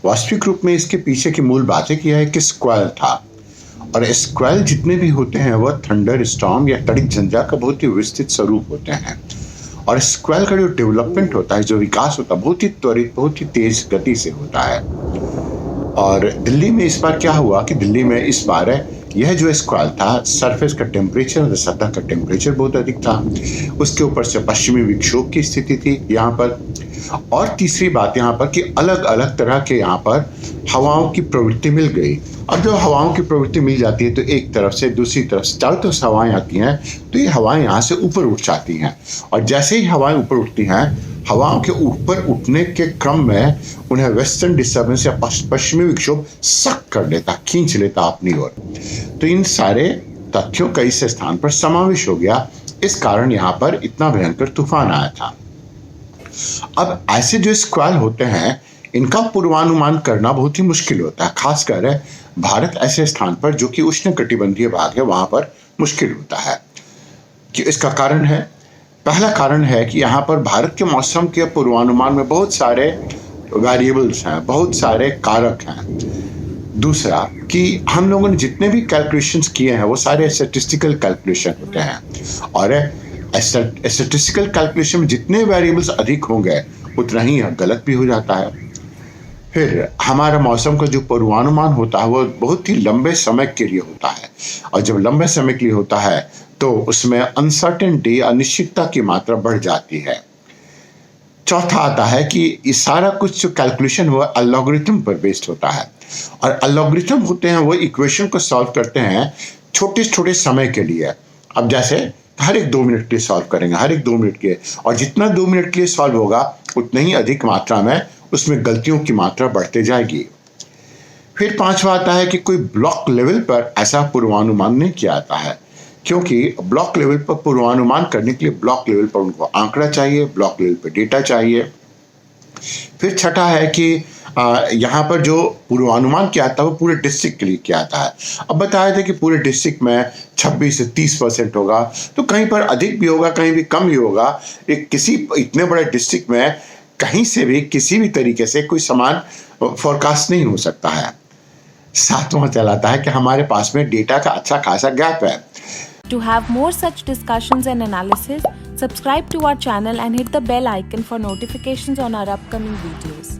वास्तविक रूप में इसके पीछे की मूल बातें यह है कि स्क्वेल था, और स्क्वेल जितने भी होते हैं वह थंडर स्टॉर्म या तड़ित झंझा का बहुत ही विस्तृत स्वरूप होते हैं। और स्क्वेल का जो डेवलपमेंट होता है, जो विकास होता है, बहुत ही त्वरित, बहुत ही तेज गति से होता है। और दिल्ली में इस बार क्या हुआ कि दिल्ली में इस बार यह जो स्क्वेल था, सरफेस का टेम्परेचर, सतह का टेम्परेचर बहुत अधिक था, उसके ऊपर से पश्चिमी विक्षोभ की स्थिति थी यहाँ पर। और तीसरी बात यहाँ पर कि अलग अलग तरह के यहाँ पर हवाओं की प्रवृत्ति मिल गई। अब जब हवाओं की प्रवृत्ति मिल जाती है तो एक तरफ से दूसरी तरफ से चारों तरफ हवाएं आती हैं, तो ये हवाएं यहाँ से ऊपर उठ जाती हैं। और जैसे ही हवाएं ऊपर उठती हैं, हवाओं के ऊपर उठने के क्रम में उन्हें वेस्टर्न डिस्टर्बेंस या पश्चिमी विक्षोभ सक कर लेता, खींच लेता अपनी ओर। तो इन सारे तथ्यों का इस स्थान पर समावेश हो गया, इस कारण यहाँ पर इतना भयंकर तूफान आया था। अब ऐसे जो स्क्वेल होते हैं, इनका पूर्वानुमान करना बहुत ही मुश्किल होता है, खासकर भारत ऐसे स्थान पर जो कि उष्णकटिबंधीय भाग है, वहां पर मुश्किल होता है। कि इसका कारण है, पहला कारण है कि यहाँ पर भारत के मौसम के पूर्वानुमान में बहुत सारे वेरिएबल्स हैं, बहुत सारे कारक हैं। दूसरा कि हम लोगों ने जितने भी कैलकुलेशंस किए हैं वो सारे स्टैटिस्टिकल कैलकुलेशन होते हैं, और स्टैटिस्टिकल कैलकुलेशन में जितने वेरिएबल्स अधिक होंगे उतना ही गलत भी हो जाता है। फिर हमारा मौसम का जो पूर्वानुमान होता है वो बहुत ही लंबे समय के लिए होता है, और जब लंबे समय के लिए होता है तो उसमें अनसर्टेनिटी, अनिश्चितता की मात्रा बढ़ जाती है। चौथा आता है कि ये सारा कुछ जो कैलकुलेशन हुआ एल्गोरिथम पर बेस्ड होता है, और एल्गोरिथम होते हैं वो इक्वेशन को सॉल्व करते हैं छोटे छोटे समय के लिए। अब जैसे हर एक 2 मिनट के लिए सॉल्व करेंगे, हर एक 2 मिनट के, और जितना 2 मिनट के लिए सॉल्व होगा उतनी ही अधिक मात्रा में उसमें गलतियों की मात्रा बढ़ते जाएगी। फिर पांचवा आता है कि कोई ब्लॉक लेवल पर ऐसा पूर्वानुमान नहीं किया जाता है, क्योंकि ब्लॉक लेवल पर पूर्वानुमान करने के लिए ब्लॉक लेवल पर उनको आंकड़ा चाहिए, ब्लॉक लेवल पर डेटा चाहिए। फिर छठा है कि यहाँ पर जो पूर्वानुमान किया था वो पूरे डिस्ट्रिक्ट के लिए किया था। अब बताया था कि पूरे डिस्ट्रिक्ट में 26 से 30% होगा, तो कहीं पर अधिक भी होगा, कहीं भी कम भी होगा। एक किसी इतने बड़े डिस्ट्रिक्ट में कहीं से भी किसी भी तरीके से कोई समान फोरकास्ट नहीं हो सकता है। सातवां चलाता है कि हमारे पास में डेटा का अच्छा खासा गैप है। To have more such discussions and analysis, subscribe to our channel and hit the bell icon for notifications on our upcoming videos.